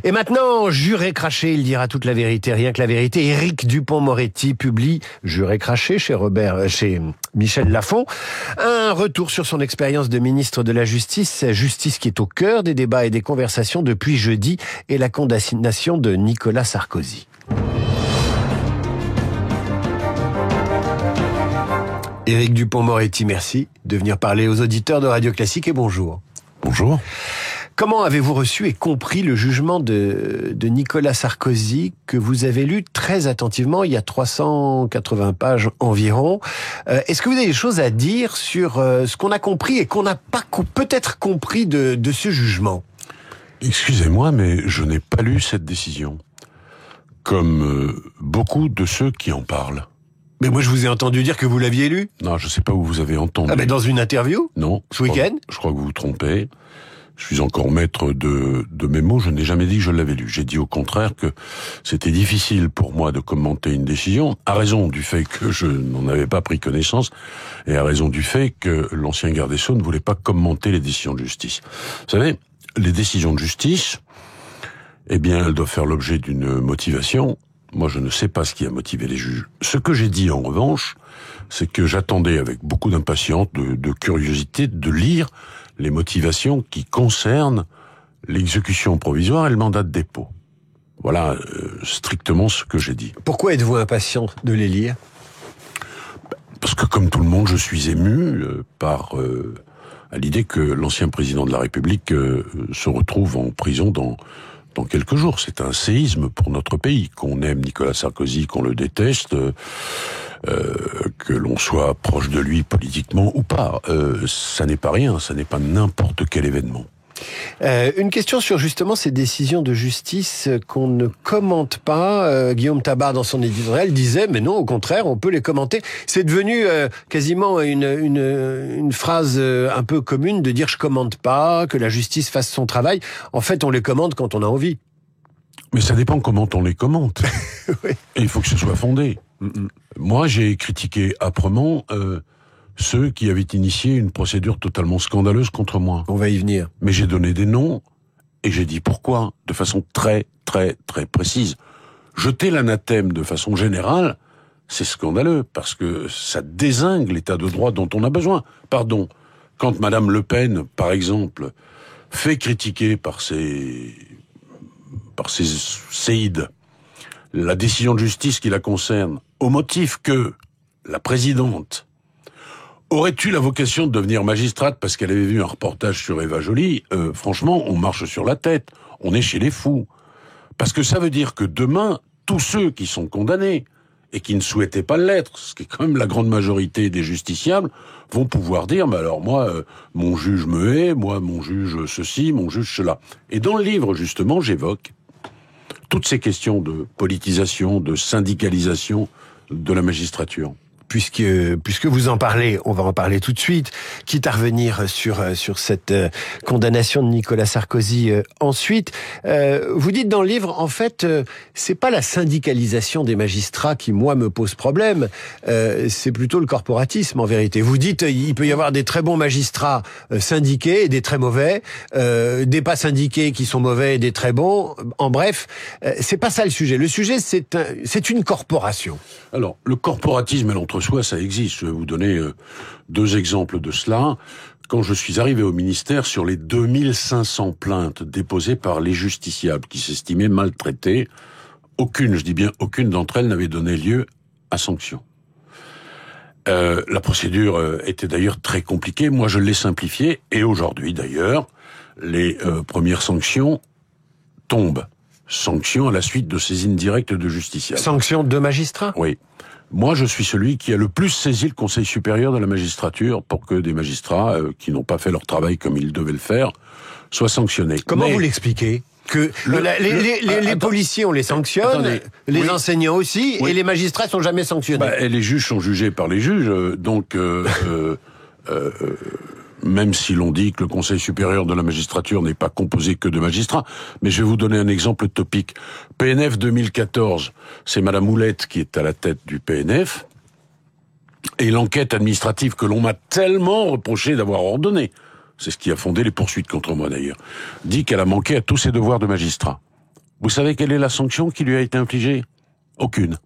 Et maintenant, juré craché, il dira toute la vérité, rien que la vérité. Éric Dupond-Moretti publie Juré craché chez Michel Lafon. Un retour sur son expérience de ministre de la Justice qui est au cœur des débats et des conversations depuis jeudi, et la condamnation de Nicolas Sarkozy. Éric Dupond-Moretti, merci de venir parler aux auditeurs de Radio Classique et bonjour. Bonjour. Comment avez-vous reçu et compris le jugement de Nicolas Sarkozy que vous avez lu très attentivement, il y a 380 pages environ? Est-ce que vous avez des choses à dire sur ce qu'on a compris et qu'on n'a pas peut-être compris de ce jugement? Excusez-moi, mais je n'ai pas lu cette décision. Comme beaucoup de ceux qui en parlent. Mais moi, je vous ai entendu dire que vous l'aviez lu. Non, je ne sais pas où vous avez entendu. Ah ben dans une interview? Non. Ce week-end? Je crois que vous vous trompez. Je suis encore maître de mes mots. Je n'ai jamais dit que je l'avais lu. J'ai dit au contraire que c'était difficile pour moi de commenter une décision, à raison du fait que je n'en avais pas pris connaissance, et à raison du fait que l'ancien garde des Sceaux ne voulait pas commenter les décisions de justice. Vous savez, les décisions de justice, eh bien, elles doivent faire l'objet d'une motivation. Moi, je ne sais pas ce qui a motivé les juges. Ce que j'ai dit, en revanche, c'est que j'attendais avec beaucoup d'impatience, de curiosité, de lire les motivations qui concernent l'exécution provisoire et le mandat de dépôt. Voilà strictement ce que j'ai dit. Pourquoi êtes-vous impatient de les lire? Parce que, comme tout le monde, je suis ému à l'idée que l'ancien président de la République se retrouve en prison dans quelques jours. C'est un séisme pour notre pays. Qu'on aime Nicolas Sarkozy, qu'on le déteste, que l'on soit proche de lui politiquement ou pas, ça n'est pas rien, ça n'est pas n'importe quel événement. Une question sur justement ces décisions de justice qu'on ne commente pas. Guillaume Tabar, dans son éditorial, disait mais non, au contraire, on peut les commenter. C'est devenu quasiment une phrase un peu commune de dire je commente pas, que la justice fasse son travail. En fait, on les commente quand on a envie. Mais ça dépend comment on les commente. Oui. Et il faut que ce soit fondé. Moi, j'ai critiqué âprement ceux qui avaient initié une procédure totalement scandaleuse contre moi. On va y venir. Mais j'ai donné des noms et j'ai dit pourquoi, de façon très, très, très précise. Jeter l'anathème de façon générale, c'est scandaleux, parce que ça dézingue l'état de droit dont on a besoin. Pardon, quand Madame Le Pen, par exemple, fait critiquer par ses séides la décision de justice qui la concerne, au motif que la présidente aurait eu la vocation de devenir magistrate parce qu'elle avait vu un reportage sur Eva Joly, franchement, on marche sur la tête. On est chez les fous. Parce que ça veut dire que demain, tous ceux qui sont condamnés et qui ne souhaitaient pas l'être, ce qui est quand même la grande majorité des justiciables, vont pouvoir dire, mais alors moi, mon juge me hait, moi, mon juge ceci, mon juge cela. Et dans le livre, justement, j'évoque toutes ces questions de politisation, de syndicalisation de la magistrature. Puisque vous en parlez, on va en parler tout de suite, quitte à revenir sur cette condamnation de Nicolas Sarkozy ensuite. Vous dites dans le livre, en fait, c'est pas la syndicalisation des magistrats qui, moi, me pose problème, c'est plutôt le corporatisme, en vérité. Vous dites, il peut y avoir des très bons magistrats syndiqués et des très mauvais, des pas syndiqués qui sont mauvais et des très bons. En bref, c'est pas ça le sujet. Le sujet, c'est une corporation. Alors, le corporatisme et l'entre-soi, ça existe. Je vais vous donner 2 exemples de cela. Quand je suis arrivé au ministère, sur les 2500 plaintes déposées par les justiciables qui s'estimaient maltraités, aucune, je dis bien aucune d'entre elles n'avait donné lieu à sanction. La procédure était d'ailleurs très compliquée. Moi, je l'ai simplifiée. Et aujourd'hui, d'ailleurs, les premières sanctions tombent. Sanctions à la suite de saisines directes de justiciables. Sanctions de magistrats ? Oui. Moi, je suis celui qui a le plus saisi le Conseil supérieur de la magistrature pour que des magistrats qui n'ont pas fait leur travail comme ils devaient le faire soient sanctionnés. Comment vous l'expliquez ? Que les policiers, on les sanctionne, les enseignants aussi, et les magistrats sont jamais sanctionnés. Et les juges sont jugés par les juges, donc même si l'on dit que le Conseil supérieur de la magistrature n'est pas composé que de magistrats. Mais je vais vous donner un exemple topique. PNF 2014, c'est Madame Houlette qui est à la tête du PNF, et l'enquête administrative que l'on m'a tellement reproché d'avoir ordonnée, c'est ce qui a fondé les poursuites contre moi d'ailleurs, dit qu'elle a manqué à tous ses devoirs de magistrat. Vous savez quelle est la sanction qui lui a été infligée? Aucune.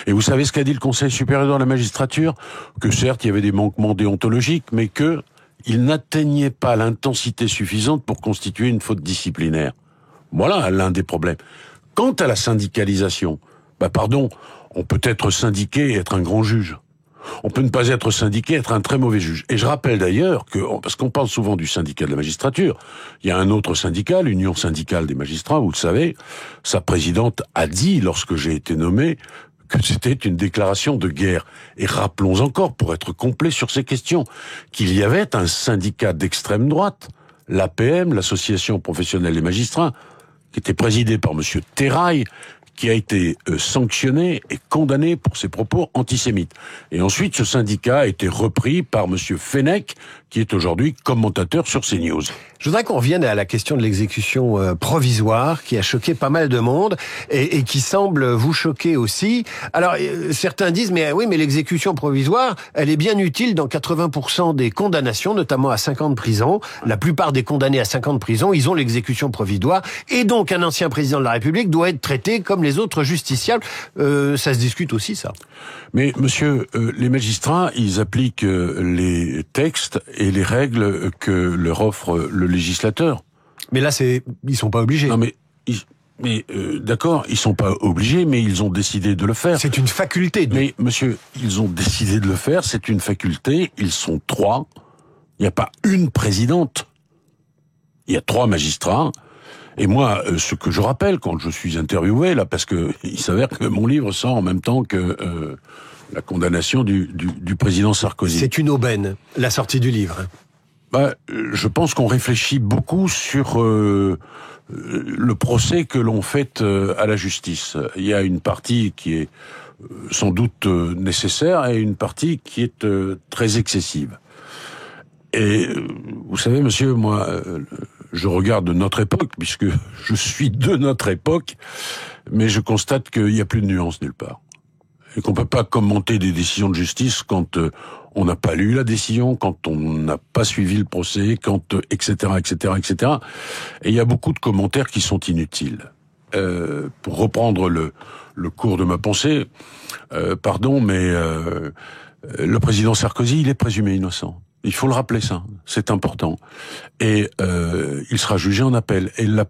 Et vous savez ce qu'a dit le Conseil supérieur de la magistrature? Que certes, il y avait des manquements déontologiques, mais que il n'atteignait pas l'intensité suffisante pour constituer une faute disciplinaire. Voilà l'un des problèmes. Quant à la syndicalisation, on peut être syndiqué et être un grand juge. On peut ne pas être syndiqué et être un très mauvais juge. Et je rappelle d'ailleurs que, parce qu'on parle souvent du syndicat de la magistrature, il y a un autre syndicat, l'Union syndicale des magistrats, vous le savez, sa présidente a dit, lorsque j'ai été nommé, que c'était une déclaration de guerre. Et rappelons encore, pour être complet sur ces questions, qu'il y avait un syndicat d'extrême droite, l'APM, l'Association professionnelle des magistrats, qui était présidé par monsieur Terrail, qui a été sanctionné et condamné pour ses propos antisémites. Et ensuite, ce syndicat a été repris par monsieur Fenech, qui est aujourd'hui commentateur sur CNews. Je voudrais qu'on revienne à la question de l'exécution provisoire, qui a choqué pas mal de monde, et qui semble vous choquer aussi. Alors, certains disent, mais l'exécution provisoire, elle est bien utile dans 80% des condamnations, notamment à 5 ans de prison. La plupart des condamnés à 5 ans de prison, ils ont l'exécution provisoire, et donc un ancien président de la République doit être traité comme les autres justiciables. Ça se discute aussi, ça. Mais monsieur, les magistrats, ils appliquent les textes et les règles que leur offre le législateur. Mais là, ils sont pas obligés. Non, d'accord, ils sont pas obligés, mais ils ont décidé de le faire. C'est une faculté. Mais monsieur, ils ont décidé de le faire, c'est une faculté, ils sont 3. Il n'y a pas une présidente. Il y a 3 magistrats. Et moi, ce que je rappelle quand je suis interviewé, là, parce que il s'avère que mon livre sort en même temps que la condamnation du président Sarkozy. C'est une aubaine, la sortie du livre. Je pense qu'on réfléchit beaucoup sur le procès que l'on fait à la justice. Il y a une partie qui est sans doute nécessaire et une partie qui est très excessive. Et vous savez, monsieur, moi, je regarde notre époque, puisque je suis de notre époque, mais je constate qu'il n'y a plus de nuances nulle part. Et qu'on peut pas commenter des décisions de justice quand on n'a pas lu la décision, quand on n'a pas suivi le procès, etc., etc., etc. Et il y a beaucoup de commentaires qui sont inutiles. Pour reprendre le cours de ma pensée, le président Sarkozy, il est présumé innocent. Il faut le rappeler, ça. C'est important. Et il sera jugé en appel. Et la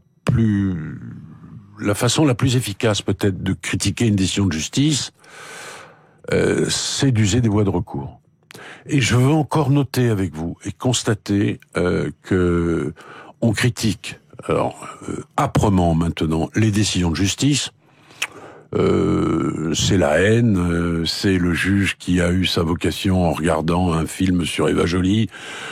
façon la plus efficace, peut-être, de critiquer une décision de justice, c'est d'user des voies de recours. Et je veux encore noter avec vous et constater que on critique âprement maintenant les décisions de justice. C'est la haine, c'est le juge qui a eu sa vocation en regardant un film sur Eva Joly,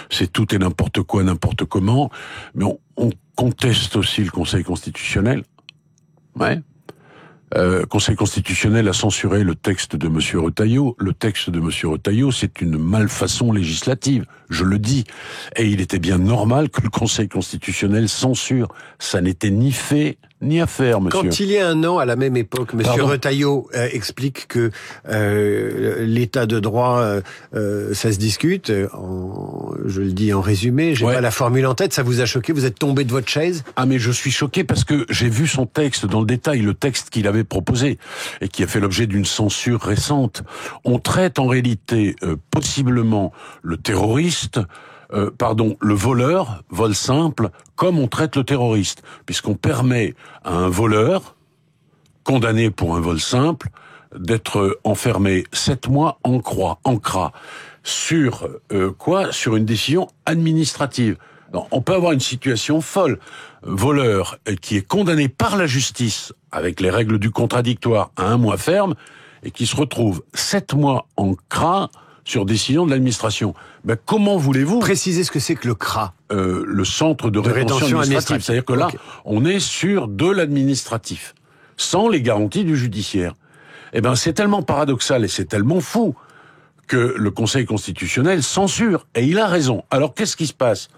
c'est tout et n'importe quoi, n'importe comment, mais on conteste aussi le Conseil constitutionnel. Ouais. Conseil constitutionnel a censuré le texte de monsieur Retailleau. Le texte de monsieur Retailleau, c'est une malfaçon législative, je le dis. Et il était bien normal que le Conseil constitutionnel censure. Ça n'était ni fait ni à faire, monsieur. Quand il y a un an, à la même époque, monsieur Retailleau explique que l'état de droit, ça se discute. Je le dis en résumé, j'ai pas la formule en tête. Ça vous a choqué? Vous êtes tombé de votre chaise? Ah, mais je suis choqué parce que j'ai vu son texte dans le détail, le texte qu'il avait proposé et qui a fait l'objet d'une censure récente. On traite en réalité possiblement le terroriste, le voleur, vol simple, comme on traite le terroriste, puisqu'on permet à un voleur, condamné pour un vol simple, d'être enfermé 7 mois en CRA, sur sur une décision administrative. Non, on peut avoir une situation folle. Voleur qui est condamné par la justice, avec les règles du contradictoire, à 1 mois ferme, et qui se retrouve 7 mois en CRA, sur décision de l'administration. Comment voulez-vous préciser ce que c'est que le CRA? Le centre de rétention administrative. C'est-à-dire que là, on est sur de l'administratif, sans les garanties du judiciaire. C'est tellement paradoxal et c'est tellement fou que le Conseil constitutionnel censure. Et il a raison. Alors, qu'est-ce qui se passe?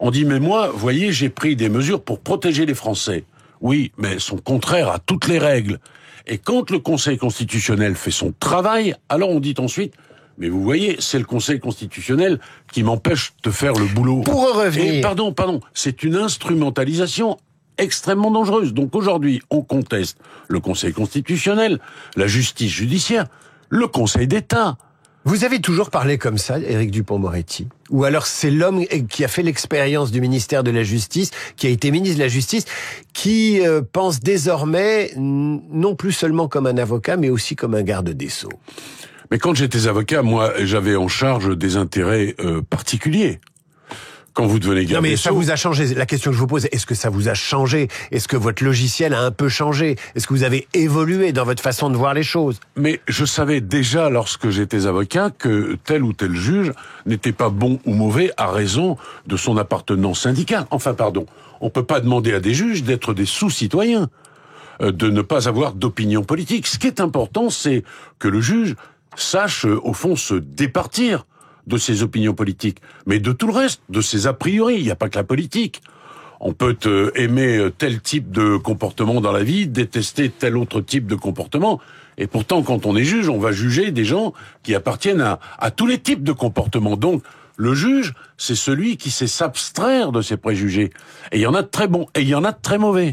On dit, mais moi, vous voyez, j'ai pris des mesures pour protéger les Français. Oui, mais elles sont contraires à toutes les règles. Et quand le Conseil constitutionnel fait son travail, alors on dit ensuite, mais vous voyez, c'est le Conseil constitutionnel qui m'empêche de faire le boulot. Pour revenir. Et pardon, c'est une instrumentalisation extrêmement dangereuse. Donc aujourd'hui, on conteste le Conseil constitutionnel, la justice judiciaire, le Conseil d'État. Vous avez toujours parlé comme ça, Éric Dupond-Moretti? Ou alors c'est l'homme qui a fait l'expérience du ministère de la Justice, qui a été ministre de la Justice, qui pense désormais non plus seulement comme un avocat, mais aussi comme un garde des Sceaux? Mais quand j'étais avocat, moi, j'avais en charge des intérêts particuliers. Quand vous devenez garde des Sceaux... ça vous a changé. La question que je vous pose, est-ce que ça vous a changé? Est-ce que votre logiciel a un peu changé? Est-ce que vous avez évolué dans votre façon de voir les choses? Mais je savais déjà, lorsque j'étais avocat, que tel ou tel juge n'était pas bon ou mauvais à raison de son appartenance syndicale. Enfin, pardon, on peut pas demander à des juges d'être des sous-citoyens, de ne pas avoir d'opinion politique. Ce qui est important, c'est que le juge sache, au fond, se départir de ses opinions politiques, mais de tout le reste, de ses a priori. Il n'y a pas que la politique. On peut aimer tel type de comportement dans la vie, détester tel autre type de comportement. Et pourtant, quand on est juge, on va juger des gens qui appartiennent à tous les types de comportements. Donc, le juge, c'est celui qui sait s'abstraire de ses préjugés. Et il y en a de très bons, et il y en a de très mauvais.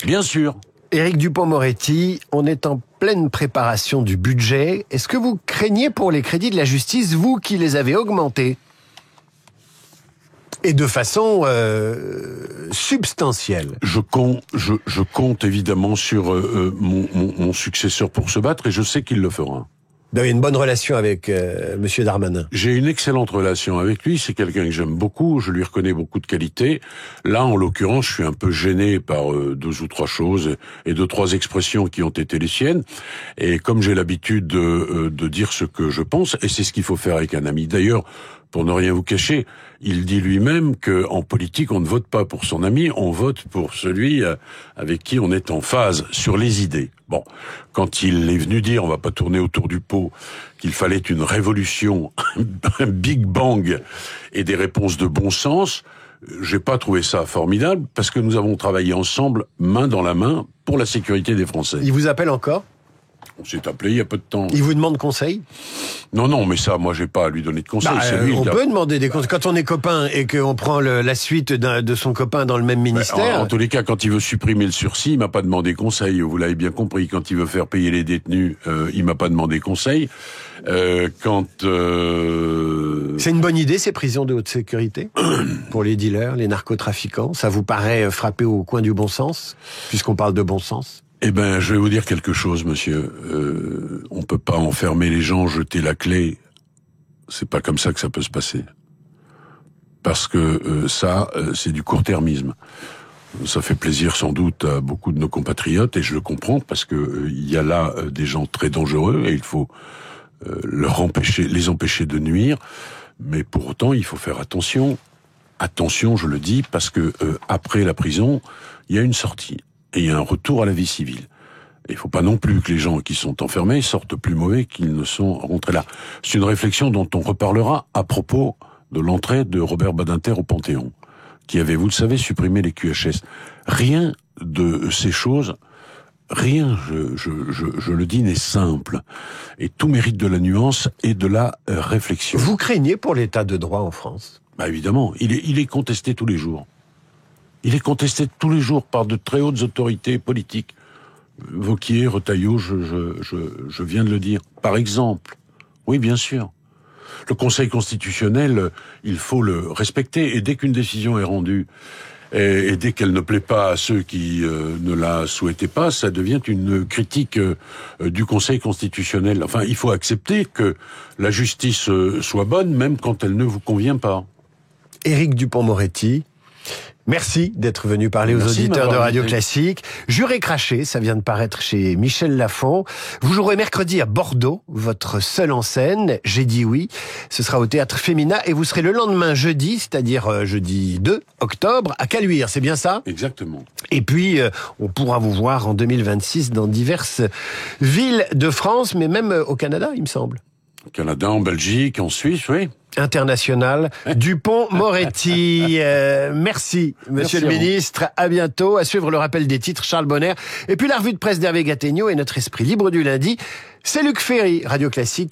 Bien sûr. Éric Dupond-Moretti, on est en pleine préparation du budget. Est-ce que vous craignez pour les crédits de la justice, vous qui les avez augmentés? Et de façon substantielle. Je compte évidemment sur mon successeur pour se battre, et je sais qu'il le fera. Vous avez une bonne relation avec Monsieur Darmanin? J'ai une excellente relation avec lui, c'est quelqu'un que j'aime beaucoup, je lui reconnais beaucoup de qualités. Là, en l'occurrence, je suis un peu gêné par 2 ou 3 choses et 2 ou 3 expressions qui ont été les siennes. Et comme j'ai l'habitude de dire ce que je pense, et c'est ce qu'il faut faire avec un ami. D'ailleurs, pour ne rien vous cacher, il dit lui-même que en politique, on ne vote pas pour son ami, on vote pour celui avec qui on est en phase sur les idées. Bon, quand il est venu dire, on va pas tourner autour du pot, qu'il fallait une révolution, un Big Bang et des réponses de bon sens, j'ai pas trouvé ça formidable parce que nous avons travaillé ensemble, main dans la main, pour la sécurité des Français. Il vous appelle encore? On s'est appelé il y a peu de temps. Il vous demande conseil? Non, mais ça, moi, j'ai pas à lui donner de conseils. C'est lui, on peut demander des conseils. Quand on est copain et qu'on prend la suite de son copain dans le même ministère... En tous les cas, quand il veut supprimer le sursis, il m'a pas demandé conseil. Vous l'avez bien compris. Quand il veut faire payer les détenus, il m'a pas demandé conseil. C'est une bonne idée, ces prisons de haute sécurité pour les dealers, les narcotrafiquants. Ça vous paraît frapper au coin du bon sens, puisqu'on parle de bon sens? Eh ben, je vais vous dire quelque chose, monsieur. On peut pas enfermer les gens, jeter la clé. C'est pas comme ça que ça peut se passer. Parce que c'est du court-termisme. Ça fait plaisir sans doute à beaucoup de nos compatriotes, et je le comprends, parce que il y a là des gens très dangereux, et il faut les empêcher de nuire. Mais pour autant, il faut faire attention. Attention, je le dis, parce que après la prison, il y a une sortie. Et il y a un retour à la vie civile. Et il faut pas non plus que les gens qui sont enfermés sortent plus mauvais qu'ils ne sont rentrés là. C'est une réflexion dont on reparlera à propos de l'entrée de Robert Badinter au Panthéon, qui avait, vous le savez, supprimé les QHS. Rien de ces choses, rien, je le dis, n'est simple. Et tout mérite de la nuance et de la réflexion. Vous craignez pour l'état de droit en France? Bah évidemment, il est contesté tous les jours. Il est contesté tous les jours par de très hautes autorités politiques. Wauquiez, Retailleau, je viens de le dire. Par exemple. Oui, bien sûr. Le Conseil constitutionnel, il faut le respecter. Et dès qu'une décision est rendue, et dès qu'elle ne plaît pas à ceux qui ne la souhaitaient pas, ça devient une critique du Conseil constitutionnel. Enfin, il faut accepter que la justice soit bonne, même quand elle ne vous convient pas. Éric Dupond-Moretti, merci d'être venu parler aux auditeurs de Radio Classique. Juré craché, ça vient de paraître chez Michel Lafon. Vous jouerez mercredi à Bordeaux, votre seule en scène, J'ai dit oui. Ce sera au Théâtre Femina et vous serez le lendemain jeudi, c'est-à-dire jeudi 2 octobre, à Caluire, c'est bien ça? Exactement. Et puis, on pourra vous voir en 2026 dans diverses villes de France, mais même au Canada, il me semble. Au Canada, en Belgique, en Suisse, oui. International, Dupond-Moretti. Merci, monsieur le ministre. À bientôt. À suivre le rappel des titres, Charles Bonner. Et puis la revue de presse d'Hervé Gattegno et notre esprit libre du lundi. C'est Luc Ferry, Radio Classique.